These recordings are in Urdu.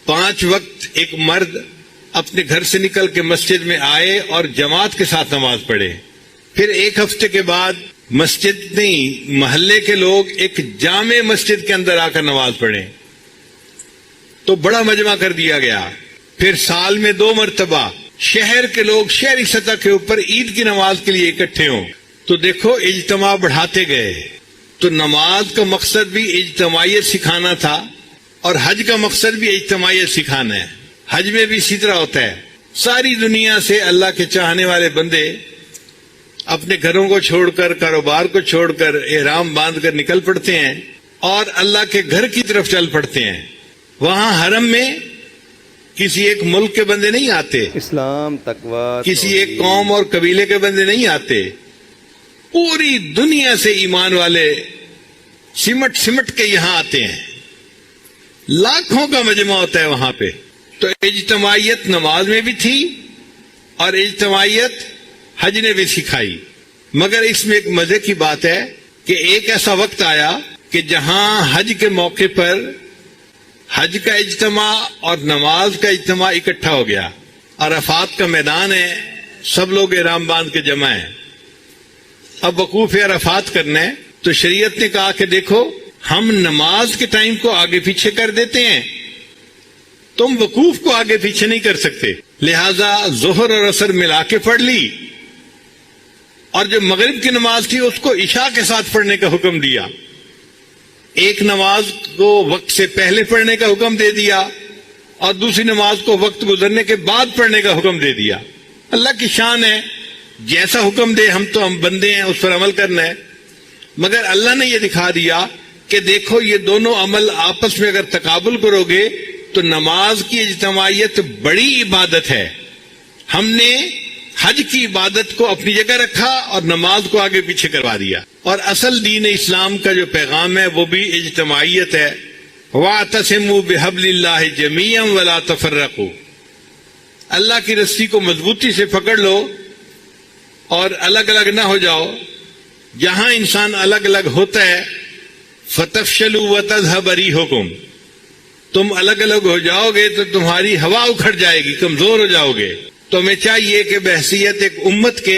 5 وقت ایک مرد اپنے گھر سے نکل کے مسجد میں آئے اور جماعت کے ساتھ نماز پڑھے. پھر 1 ہفتے کے بعد مسجد نہیں محلے کے لوگ ایک جامع مسجد کے اندر آ کر نماز پڑھیں تو بڑا مجمع کر دیا گیا. پھر سال میں 2 مرتبہ شہر کے لوگ شہری سطح کے اوپر عید کی نماز کے لیے اکٹھے ہوں. تو دیکھو اجتماع بڑھاتے گئے. تو نماز کا مقصد بھی اجتماعیت سکھانا تھا اور حج کا مقصد بھی اجتماعیت سکھانا ہے. حج میں بھی اسی طرح ہوتا ہے. ساری دنیا سے اللہ کے چاہنے والے بندے اپنے گھروں کو چھوڑ کر کاروبار کو چھوڑ کر احرام باندھ کر نکل پڑتے ہیں اور اللہ کے گھر کی طرف چل پڑتے ہیں. وہاں حرم میں کسی ایک ملک کے بندے نہیں آتے, اسلام تقوی کسی ایک قوم اور قبیلے کے بندے نہیں آتے, پوری دنیا سے ایمان والے سمٹ کے یہاں آتے ہیں. لاکھوں کا مجمع ہوتا ہے وہاں پہ. تو اجتماعیت نماز میں بھی تھی اور اجتماعیت حج نے بھی سکھائی. مگر اس میں ایک مزے کی بات ہے کہ ایک ایسا وقت آیا کہ جہاں حج کے موقع پر حج کا اجتماع اور نماز کا اجتماع اکٹھا ہو گیا. عرفات کا میدان ہے, سب لوگ احرام باندھ کے جمع ہیں. اب وقوف عرفات کرنا ہے تو شریعت نے کہا کہ دیکھو ہم نماز کے ٹائم کو آگے پیچھے کر دیتے ہیں, تم وقوف کو آگے پیچھے نہیں کر سکتے. لہذا ظہر اور عصر ملا کے پڑھ لی اور جو مغرب کی نماز تھی اس کو عشاء کے ساتھ پڑھنے کا حکم دیا. ایک نماز کو وقت سے پہلے پڑھنے کا حکم دے دیا اور دوسری نماز کو وقت گزرنے کے بعد پڑھنے کا حکم دے دیا. اللہ کی شان ہے, جیسا حکم دے ہم بندے ہیں, اس پر عمل کرنا ہے. مگر اللہ نے یہ دکھا دیا کہ دیکھو یہ دونوں عمل آپس میں اگر تقابل کرو گے تو نماز کی اجتماعیت بڑی عبادت ہے. ہم نے حج کی عبادت کو اپنی جگہ رکھا اور نماز کو آگے پیچھے کروا دیا. اور اصل دین اسلام کا جو پیغام ہے وہ بھی اجتماعیت ہے. وَاعْتَصِمُوا بِحَبْلِ اللَّهِ جَمِيعًا وَلَا تَفَرَّقُوا. اللہ کی رسی کو مضبوطی سے پکڑ لو اور الگ الگ نہ ہو جاؤ. جہاں انسان الگ الگ ہوتا ہے فَتَفْشَلُوا وَتَذْهَبَ رِيحُكُمْ, تم الگ الگ ہو جاؤ گے تو تمہاری ہوا اکھڑ جائے گی, کمزور ہو جاؤ گے. تو ہمیں چاہیے کہ بحیثیت ایک امت کے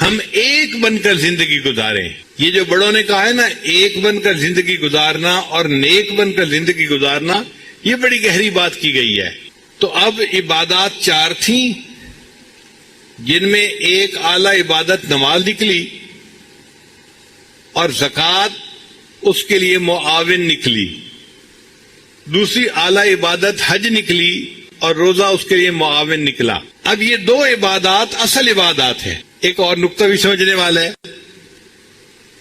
ہم ایک بن کر زندگی گزاریں. یہ جو بڑوں نے کہا ہے نا, ایک بن کر زندگی گزارنا اور نیک بن کر زندگی گزارنا, یہ بڑی گہری بات کی گئی ہے. تو اب عبادات 4 تھیں جن میں ایک اعلی عبادت نماز نکلی اور زکوٰۃ اس کے لیے معاون نکلی. دوسری اعلی عبادت حج نکلی اور روزہ اس کے لیے معاون نکلا. اب یہ 2 عبادات اصل عبادات ہیں. ایک اور نقطہ بھی سمجھنے والا ہے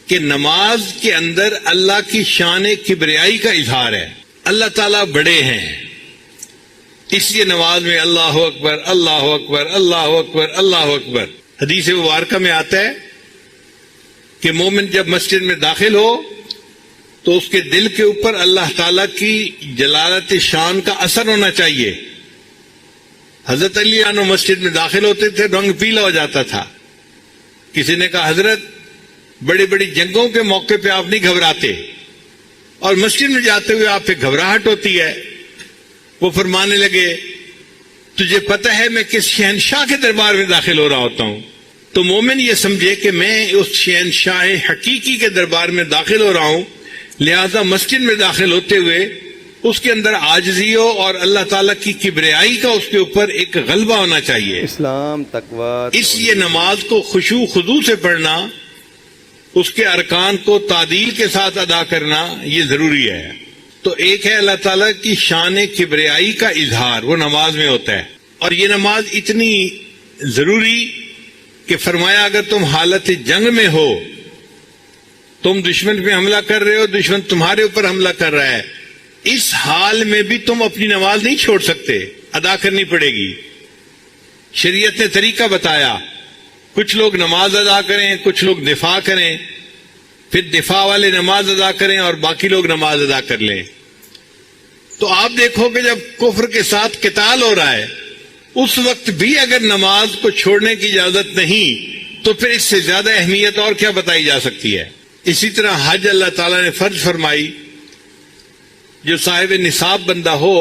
کہ نماز کے اندر اللہ کی شان کبریائی کا اظہار ہے. اللہ تعالیٰ بڑے ہیں, اس لیے نماز میں اللہ اکبر اللہ اکبر اللہ اکبر اللہ اکبر. حدیث مبارکہ میں آتا ہے کہ مومن جب مسجد میں داخل ہو تو اس کے دل کے اوپر اللہ تعالیٰ کی جلالت شان کا اثر ہونا چاہیے. حضرت علی عنہ مسجد میں داخل ہوتے تھے, رنگ پیلا ہو جاتا تھا. کسی نے کہا حضرت بڑی بڑی جنگوں کے موقع پہ آپ نہیں گھبراتے اور مسجد میں جاتے ہوئے آپ پہ گھبراہٹ ہوتی ہے. وہ فرمانے لگے تجھے پتہ ہے میں کس شہنشاہ کے دربار میں داخل ہو رہا ہوتا ہوں. تو مومن یہ سمجھے کہ میں اس شہنشاہ حقیقی کے دربار میں داخل ہو رہا ہوں, لہذا مسجد میں داخل ہوتے ہوئے اس کے اندر عاجزی ہو اور اللہ تعالیٰ کی کبریائی کا اس کے اوپر ایک غلبہ ہونا چاہیے. اسلام تقوی. اس لیے نماز کو خشوع خضوع سے پڑھنا, اس کے ارکان کو تعدیل کے ساتھ ادا کرنا یہ ضروری ہے. تو ایک ہے اللہ تعالیٰ کی شان کبریائی کا اظہار, وہ نماز میں ہوتا ہے. اور یہ نماز اتنی ضروری کہ فرمایا اگر تم حالت جنگ میں ہو, تم دشمن پہ حملہ کر رہے ہو, دشمن تمہارے اوپر حملہ کر رہا ہے, اس حال میں بھی تم اپنی نماز نہیں چھوڑ سکتے, ادا کرنی پڑے گی. شریعت نے طریقہ بتایا, کچھ لوگ نماز ادا کریں, کچھ لوگ دفاع کریں, پھر دفاع والے نماز ادا کریں اور باقی لوگ نماز ادا کر لیں. تو آپ دیکھو کہ جب کفر کے ساتھ قتال ہو رہا ہے اس وقت بھی اگر نماز کو چھوڑنے کی اجازت نہیں تو پھر اس سے زیادہ اہمیت اور کیا بتائی جا سکتی ہے. اسی طرح حج اللہ تعالیٰ نے فرض فرمائی, جو صاحب نصاب بندہ ہو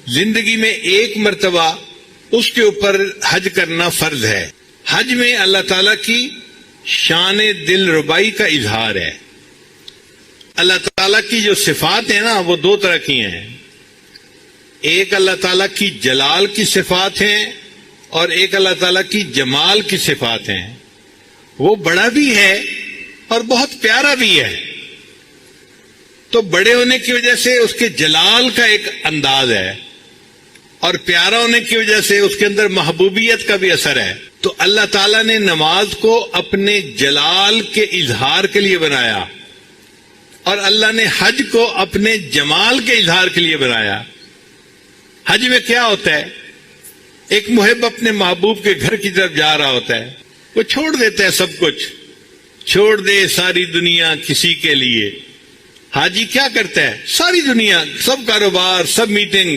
زندگی میں ایک مرتبہ اس کے اوپر حج کرنا فرض ہے. حج میں اللہ تعالیٰ کی شان دل ربائی کا اظہار ہے. اللہ تعالیٰ کی جو صفات ہیں نا وہ دو طرح کی ہیں. ایک اللہ تعالیٰ کی جلال کی صفات ہیں اور ایک اللہ تعالیٰ کی جمال کی صفات ہیں. وہ بڑا بھی ہے اور بہت پیارا بھی ہے. تو بڑے ہونے کی وجہ سے اس کے جلال کا ایک انداز ہے اور پیارا ہونے کی وجہ سے اس کے اندر محبوبیت کا بھی اثر ہے. تو اللہ تعالیٰ نے نماز کو اپنے جلال کے اظہار کے لیے بنایا اور اللہ نے حج کو اپنے جمال کے اظہار کے لیے بنایا. حج میں کیا ہوتا ہے؟ ایک محب اپنے محبوب کے گھر کی طرف جا رہا ہوتا ہے. وہ چھوڑ دیتا ہے سب کچھ، چھوڑ دے ساری دنیا کسی کے لیے. حاجی کیا کرتا ہے؟ ساری دنیا، سب کاروبار، سب میٹنگ،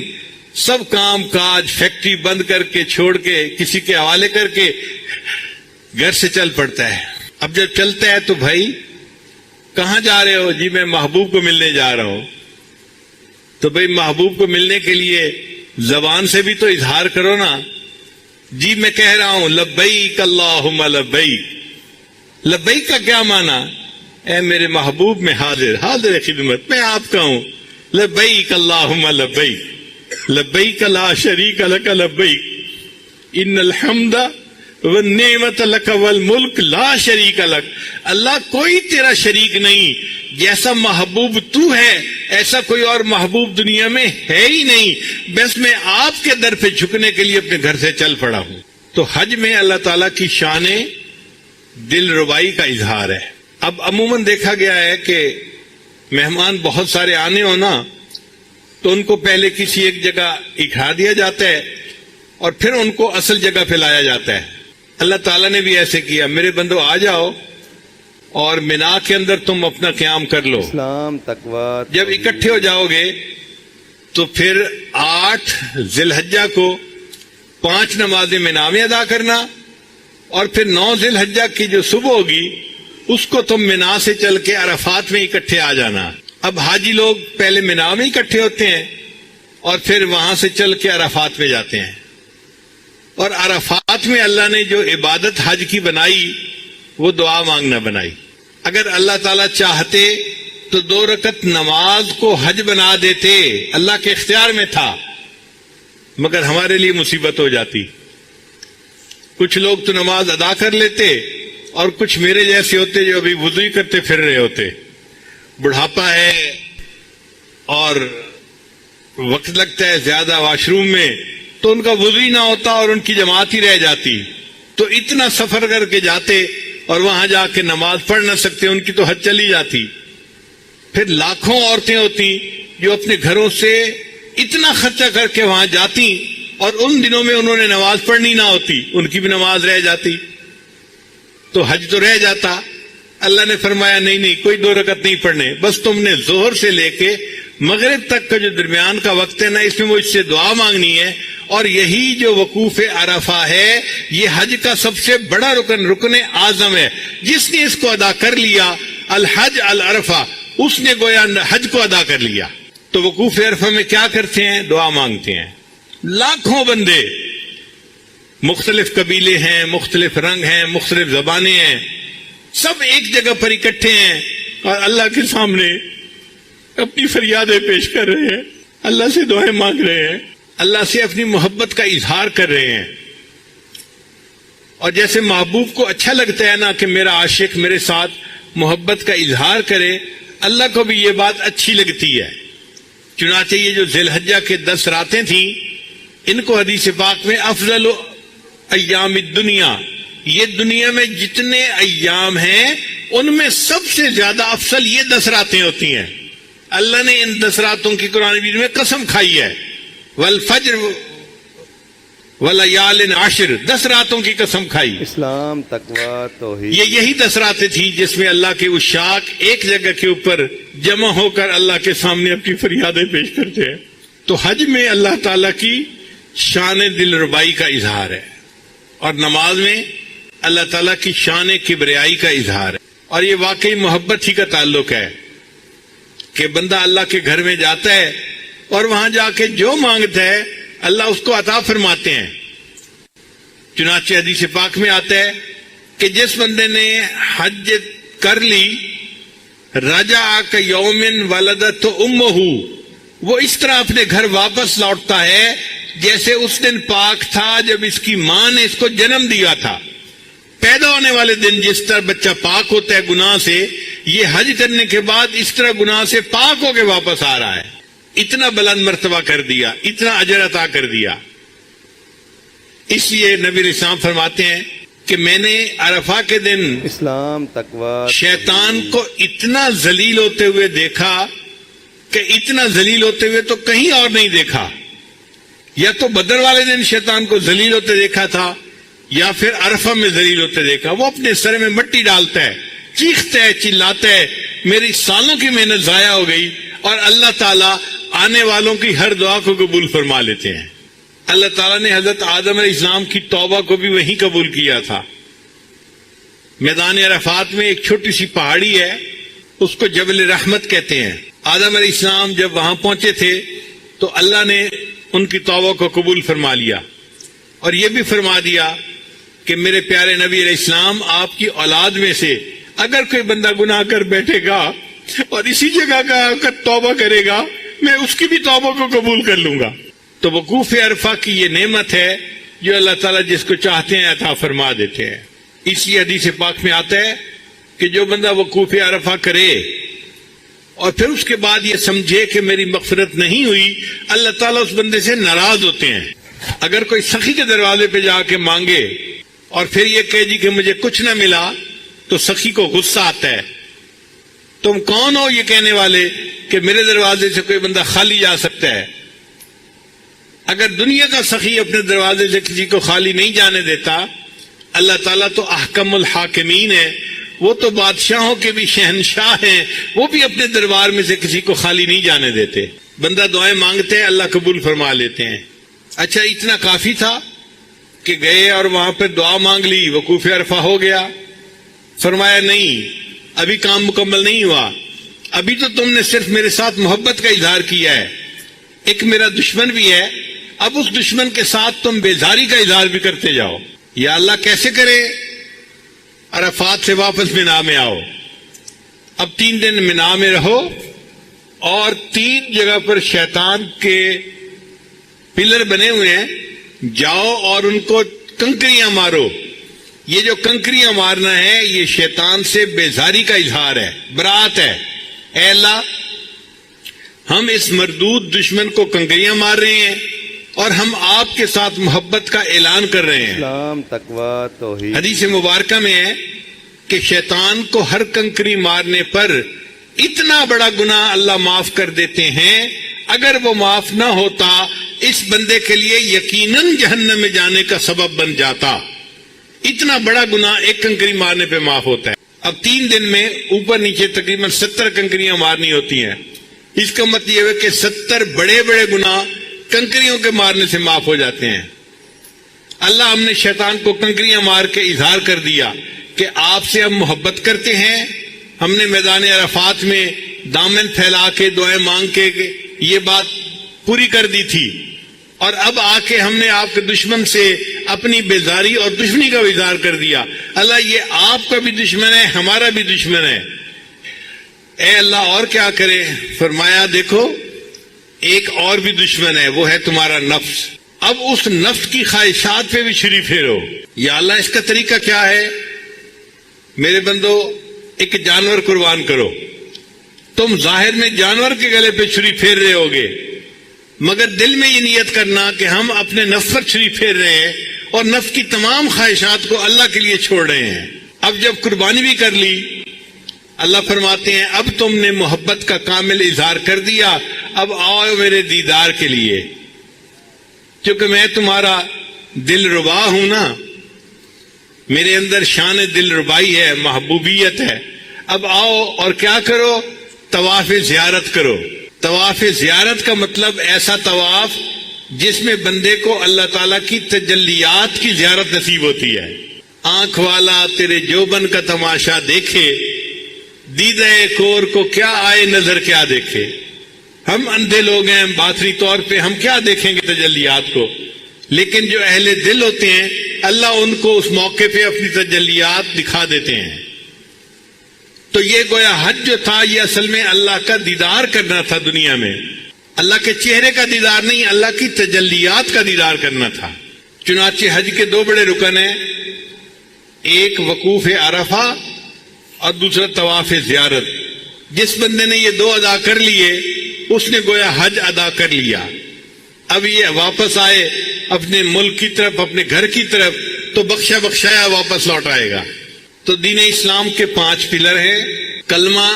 سب کام کاج، فیکٹری بند کر کے چھوڑ کے کسی کے حوالے کر کے گھر سے چل پڑتا ہے. اب جب چلتا ہے تو بھائی کہاں جا رہے ہو؟ جی میں محبوب کو ملنے جا رہا ہوں. تو بھائی محبوب کو ملنے کے لیے زبان سے بھی تو اظہار کرو نا. جی میں کہہ رہا ہوں لبیک اللہم لبیک. لبیک کا کیا معنی؟ اے میرے محبوب میں حاضر، حاضر خدمت، میں آپ کا ہوں. لبیک اللہم لبیک لبیک لا شریک لک لبیک ان الحمد والنعمت لک والملک لا شریک لک. اللہ کوئی تیرا شریک نہیں. جیسا محبوب تو ہے ایسا کوئی اور محبوب دنیا میں ہے ہی نہیں. بس میں آپ کے در پہ جھکنے کے لیے اپنے گھر سے چل پڑا ہوں. تو حج میں اللہ تعالیٰ کی شان دل ربائی کا اظہار ہے. اب عموماً دیکھا گیا ہے کہ مہمان بہت سارے آنے ہو نا تو ان کو پہلے کسی ایک جگہ اکٹھا دیا جاتا ہے اور پھر ان کو اصل جگہ پہ لایا جاتا ہے. اللہ تعالیٰ نے بھی ایسے کیا. میرے بندو آ جاؤ اور مینا کے اندر تم اپنا قیام کر لو. اسلام تقوی. جب اکٹھے ہو جاؤ گے تو پھر 8 ذی الحجہ کو 5 نمازیں مینا میں ادا کرنا اور پھر 9 ذی الحجہ کی جو صبح ہوگی اس کو تم مینا سے چل کے عرفات میں اکٹھے آ جانا. اب حاجی لوگ پہلے مینا میں اکٹھے ہوتے ہیں اور پھر وہاں سے چل کے عرفات میں جاتے ہیں. اور عرفات میں اللہ نے جو عبادت حج کی بنائی وہ دعا مانگنا بنائی. اگر اللہ تعالیٰ چاہتے تو 2 رکعت نماز کو حج بنا دیتے. اللہ کے اختیار میں تھا مگر ہمارے لیے مصیبت ہو جاتی. کچھ لوگ تو نماز ادا کر لیتے اور کچھ میرے جیسے ہوتے جو ابھی وضو ہی کرتے پھر رہے ہوتے. بڑھاپا ہے اور وقت لگتا ہے زیادہ واش روم میں تو ان کا وضو ہی نہ ہوتا اور ان کی جماعت ہی رہ جاتی. تو اتنا سفر کر کے جاتے اور وہاں جا کے نماز پڑھ نہ سکتے، ان کی تو حج چلی جاتی. پھر لاکھوں عورتیں ہوتی جو اپنے گھروں سے اتنا خرچہ کر کے وہاں جاتی اور ان دنوں میں انہوں نے نماز پڑھنی نہ ہوتی، ان کی بھی نماز رہ جاتی. تو حج تو رہ جاتا. اللہ نے فرمایا نہیں کوئی 2 رکعت نہیں پڑھنے، بس تم نے ظہر سے لے کے مغرب تک کا جو درمیان کا وقت ہے نا اس میں مجھ سے دعا مانگنی ہے. اور یہی جو وقوف عرفہ ہے یہ حج کا سب سے بڑا رکن اعظم ہے. جس نے اس کو ادا کر لیا الحج العرفہ، اس نے گویا حج کو ادا کر لیا. تو وقوف عرفہ میں کیا کرتے ہیں؟ دعا مانگتے ہیں. لاکھوں بندے، مختلف قبیلے ہیں، مختلف رنگ ہیں، مختلف زبانیں ہیں، سب ایک جگہ پر اکٹھے ہیں اور اللہ کے سامنے اپنی فریادیں پیش کر رہے ہیں، اللہ سے دعائیں مانگ رہے ہیں، اللہ سے اپنی محبت کا اظہار کر رہے ہیں. اور جیسے محبوب کو اچھا لگتا ہے نا کہ میرا عاشق میرے ساتھ محبت کا اظہار کرے، اللہ کو بھی یہ بات اچھی لگتی ہے. چنانچہ یہ جو ذی الحجہ کے 10 راتیں تھیں ان کو حدیث پاک میں افضل ایام الدنیا، یہ دنیا میں جتنے ایام ہیں ان میں سب سے زیادہ افضل یہ 10 راتیں ہوتی ہیں. اللہ نے ان 10 راتوں کی قرآن مجید میں قسم کھائی ہے، والفجر ولیال عشر، 10 راتوں کی قسم کھائی. اسلام تقوی توحید. یہی 10 راتیں تھیں جس میں اللہ کے عشاق ایک جگہ کے اوپر جمع ہو کر اللہ کے سامنے اپنی فریادیں پیش کرتے ہیں. تو حج میں اللہ تعالیٰ کی شان دل ربائی کا اظہار ہے اور نماز میں اللہ تعالیٰ کی شان کبریائی کا اظہار ہے. اور یہ واقعی محبت ہی کا تعلق ہے کہ بندہ اللہ کے گھر میں جاتا ہے اور وہاں جا کے جو مانگتا ہے اللہ اس کو عطا فرماتے ہیں. چنانچہ حدیث پاک میں آتا ہے کہ جس بندے نے حج کر لی رجع کیوم ولدت امہ، وہ اس طرح اپنے گھر واپس لوٹتا ہے جیسے اس دن پاک تھا جب اس کی ماں نے اس کو جنم دیا تھا. پیدا ہونے والے دن جس طرح بچہ پاک ہوتا ہے گناہ سے، یہ حج کرنے کے بعد اس طرح گناہ سے پاک ہو کے واپس آ رہا ہے. اتنا بلند مرتبہ کر دیا، اتنا اجر عطا کر دیا. اس لیے نبی علیہ السلام فرماتے ہیں کہ میں نے عرفہ کے دن اسلام تقوی شیطان کو اتنا ذلیل ہوتے ہوئے دیکھا کہ اتنا ذلیل ہوتے ہوئے تو کہیں اور نہیں دیکھا. یا تو بدر والے دن شیطان کو ذلیل ہوتے دیکھا تھا یا پھر عرفہ میں ذلیل ہوتے دیکھا. وہ اپنے سر میں مٹی ڈالتا ہے، چیختا ہے، چلاتا ہے، میری سالوں کی محنت ضائع ہو گئی. اور اللہ تعالیٰ آنے والوں کی ہر دعا کو قبول فرما لیتے ہیں. اللہ تعالیٰ نے حضرت آدم علیہ السلام کی توبہ کو بھی وہیں قبول کیا تھا. میدان عرفات میں ایک چھوٹی سی پہاڑی ہے، اس کو جبل رحمت کہتے ہیں. آدم علیہ السلام جب وہاں پہنچے تھے تو اللہ نے ان کی توبہ کو قبول فرما لیا اور یہ بھی فرما دیا کہ میرے پیارے نبی علیہ السلام آپ کی اولاد میں سے اگر کوئی بندہ گناہ کر بیٹھے گا اور اسی جگہ کا آ کر توبہ کرے گا میں اس کی بھی توبہ کو قبول کر لوں گا. تو وقوف عرفہ کی یہ نعمت ہے جو اللہ تعالیٰ جس کو چاہتے ہیں عطا فرما دیتے ہیں. اس لیے حدیث پاک میں آتا ہے کہ جو بندہ وقوف عرفہ کرے اور پھر اس کے بعد یہ سمجھے کہ میری مغفرت نہیں ہوئی، اللہ تعالیٰ اس بندے سے ناراض ہوتے ہیں. اگر کوئی سخی کے دروازے پہ جا کے مانگے اور پھر یہ کہے جی کہ مجھے کچھ نہ ملا تو سخی کو غصہ آتا ہے. تم کون ہو یہ کہنے والے کہ میرے دروازے سے کوئی بندہ خالی جا سکتا ہے؟ اگر دنیا کا سخی اپنے دروازے سے کسی کو خالی نہیں جانے دیتا، اللہ تعالیٰ تو احکم الحاکمین ہے، وہ تو بادشاہوں کے بھی شہنشاہ ہیں، وہ بھی اپنے دربار میں سے کسی کو خالی نہیں جانے دیتے. بندہ دعائیں مانگتے ہیں اللہ قبول فرما لیتے ہیں. اچھا اتنا کافی تھا کہ گئے اور وہاں پہ دعا مانگ لی، وقوف عرفہ ہو گیا؟ فرمایا نہیں، ابھی کام مکمل نہیں ہوا، ابھی تو تم نے صرف میرے ساتھ محبت کا اظہار کیا ہے. ایک میرا دشمن بھی ہے، اب اس دشمن کے ساتھ تم بیزاری کا اظہار بھی کرتے جاؤ. یا اللہ کیسے کرے؟ عرفات سے واپس مینا میں آؤ، اب 3 دن مینا میں رہو اور 3 جگہ پر شیطان کے پلر بنے ہوئے ہیں، جاؤ اور ان کو کنکریاں مارو. یہ جو کنکریاں مارنا ہے یہ شیطان سے بیزاری کا اظہار ہے، برات ہے. اے اللہ ہم اس مردود دشمن کو کنکریاں مار رہے ہیں اور ہم آپ کے ساتھ محبت کا اعلان کر رہے ہیں. اسلام تقوی توحید. حدیث مبارکہ میں ہے کہ شیطان کو ہر کنکری مارنے پر اتنا بڑا گناہ اللہ معاف کر دیتے ہیں، اگر وہ معاف نہ ہوتا اس بندے کے لیے یقیناً جہنم میں جانے کا سبب بن جاتا. اتنا بڑا گناہ ایک کنکری مارنے پہ معاف ہوتا ہے. اب 3 دن میں اوپر نیچے تقریباً 70 کنکریاں مارنی ہوتی ہیں. اس کا مطلب یہ ہے کہ 70 بڑے بڑے گناہ کنکریوں کے مارنے سے معاف ہو جاتے ہیں. اللہ ہم نے شیطان کو کنکریاں مار کے اظہار کر دیا کہ آپ سے ہم محبت کرتے ہیں. ہم نے میدان عرفات میں دامن پھیلا کے دعائیں مانگ کے یہ بات پوری کر دی تھی، اور اب آ کے ہم نے آپ کے دشمن سے اپنی بیزاری اور دشمنی کا اظہار کر دیا. اللہ یہ آپ کا بھی دشمن ہے، ہمارا بھی دشمن ہے. اے اللہ اور کیا کرے؟ فرمایا دیکھو ایک اور بھی دشمن ہے، وہ ہے تمہارا نفس. اب اس نفس کی خواہشات پہ بھی چھری پھیرو. یا اللہ اس کا طریقہ کیا ہے؟ میرے بندو ایک جانور قربان کرو. تم ظاہر میں جانور کے گلے پہ چھری پھیر رہے ہوگے، مگر دل میں یہ نیت کرنا کہ ہم اپنے نفس پر چھری پھیر رہے ہیں اور نفس کی تمام خواہشات کو اللہ کے لیے چھوڑ رہے ہیں. اب جب قربانی بھی کر لی، اللہ فرماتے ہیں اب تم نے محبت کا کامل اظہار کر دیا، اب آؤ میرے دیدار کے لیے، کیونکہ میں تمہارا دل ربا ہوں نا، میرے اندر شان دل ربائی ہے، محبوبیت ہے. اب آؤ اور کیا کرو؟ طواف زیارت کرو. طواف زیارت کا مطلب ایسا طواف جس میں بندے کو اللہ تعالیٰ کی تجلیات کی زیارت نصیب ہوتی ہے. آنکھ والا تیرے جوبن کا تماشا دیکھے، دیدہ کور کو کیا آئے نظر کیا دیکھے. ہم اندھے لوگ ہیں، باطنی طور پہ ہم کیا دیکھیں گے تجلیات کو، لیکن جو اہل دل ہوتے ہیں اللہ ان کو اس موقع پہ اپنی تجلیات دکھا دیتے ہیں۔ تو یہ گویا حج جو تھا یہ اصل میں اللہ کا دیدار کرنا تھا دنیا میں، اللہ کے چہرے کا دیدار نہیں، اللہ کی تجلیات کا دیدار کرنا تھا۔ چنانچہ حج کے دو بڑے رکن ہیں، ایک وقوف عرفہ اور دوسرا طواف زیارت۔ جس بندے نے یہ دو ادا کر لیے اس نے گویا حج ادا کر لیا۔ اب یہ واپس آئے اپنے ملک کی طرف، اپنے گھر کی طرف، تو بخشا بخشایا واپس لوٹ آئے گا۔ تو دین اسلام کے 5 پلر ہیں۔ کلمہ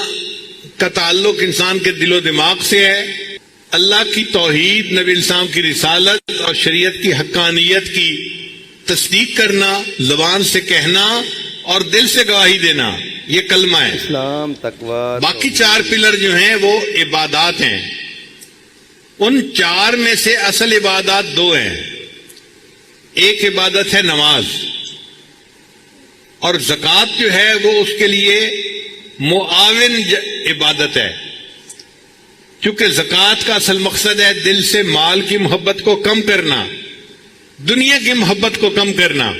کا تعلق انسان کے دل و دماغ سے ہے، اللہ کی توحید، نبی اسلام کی رسالت اور شریعت کی حقانیت کی تصدیق کرنا، زبان سے کہنا اور دل سے گواہی دینا، یہ کلمہ ہے۔ اسلام، تقوی، باقی 4 پلر جو ہیں وہ عبادات ہیں۔ ان 4 میں سے اصل عبادات 2 ہیں۔ ایک عبادت ہے نماز، اور زکوٰۃ جو ہے وہ اس کے لیے معاون عبادت ہے، کیونکہ زکوٰۃ کا اصل مقصد ہے دل سے مال کی محبت کو کم کرنا، دنیا کی محبت کو کم کرنا،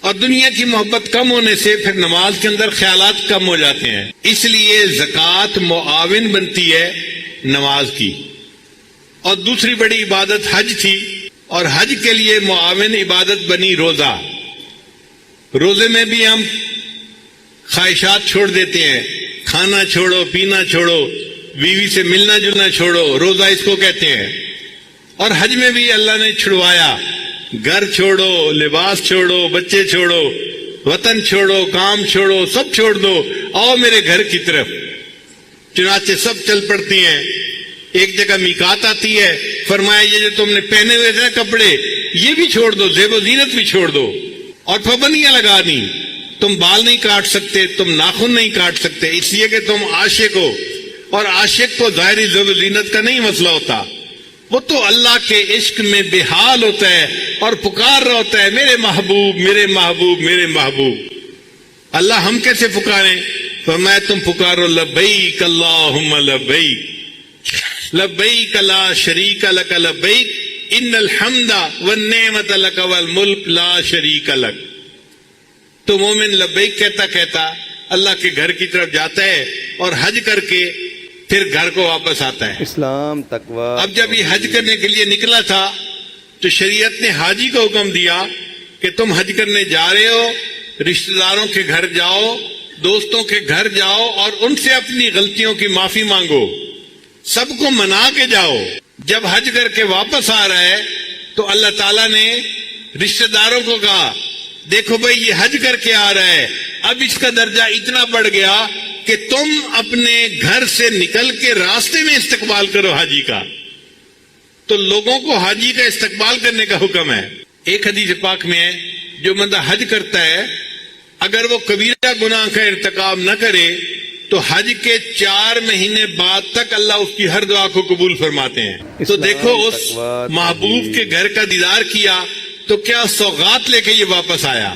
اور دنیا کی محبت کم ہونے سے پھر نماز کے اندر خیالات کم ہو جاتے ہیں۔ اس لیے زکوٰۃ معاون بنتی ہے نماز کی۔ اور دوسری بڑی عبادت حج تھی، اور حج کے لیے معاون عبادت بنی روزہ۔ روزے میں بھی ہم خواہشات چھوڑ دیتے ہیں، کھانا چھوڑو، پینا چھوڑو، بیوی سے ملنا جلنا چھوڑو، روزہ اس کو کہتے ہیں۔ اور حج میں بھی اللہ نے چھڑوایا، گھر چھوڑو، لباس چھوڑو، بچے چھوڑو، وطن چھوڑو، کام چھوڑو، سب چھوڑ دو، آؤ میرے گھر کی طرف۔ چنانچہ سب چل پڑتی ہیں۔ ایک جگہ میقات آتی ہے، فرمایا یہ جو تم نے پہنے ہوئے تھے نا کپڑے، یہ بھی چھوڑ دو، زیب و زینت بھی چھوڑ دو، اور پابندیاں لگا دی، تم بال نہیں کاٹ سکتے، تم ناخن نہیں کاٹ سکتے، اس لیے کہ تم عاشق ہو، اور عاشق کو ظاہری زیب و زینت کا نہیں مسئلہ ہوتا، وہ تو اللہ کے عشق میں بے حال ہوتا ہے اور پکار رہا ہوتا ہے، میرے محبوب، میرے محبوب، میرے محبوب۔ اللہ ہم کیسے پکاریں؟ فرمایا تم پکارو لبیک اللہم لبیک، لبیک لا شریک لک لبیک ان الحمد والنعمت لک والملک لا شریک لک۔ تو مومن لبیک کہتا کہتا اللہ کے گھر کی طرف جاتا ہے اور حج کر کے پھر گھر کو واپس آتا ہے۔ اسلام، تقوی۔ اب جب یہ حج کرنے کے لیے نکلا تھا تو شریعت نے حاجی کو حکم دیا کہ تم حج کرنے جا رہے ہو، رشتہ داروں کے گھر جاؤ، دوستوں کے گھر جاؤ اور ان سے اپنی غلطیوں کی معافی مانگو، سب کو منا کے جاؤ۔ جب حج کر کے واپس آ رہا ہے تو اللہ تعالیٰ نے رشتہ داروں کو کہا دیکھو بھائی یہ حج کر کے آ رہا ہے، اب اس کا درجہ اتنا بڑھ گیا کہ تم اپنے گھر سے نکل کے راستے میں استقبال کرو حاجی کا۔ تو لوگوں کو حاجی کا استقبال کرنے کا حکم ہے۔ ایک حدیث پاک میں ہے جو بندہ حج کرتا ہے اگر وہ کبیرہ گناہ کا ارتکاب نہ کرے تو حج کے 4 مہینے بعد تک اللہ اس کی ہر دعا کو قبول فرماتے ہیں۔ تو دیکھو اس محبوب کے گھر کا دیدار کیا تو کیا سوغات لے کے یہ واپس آیا۔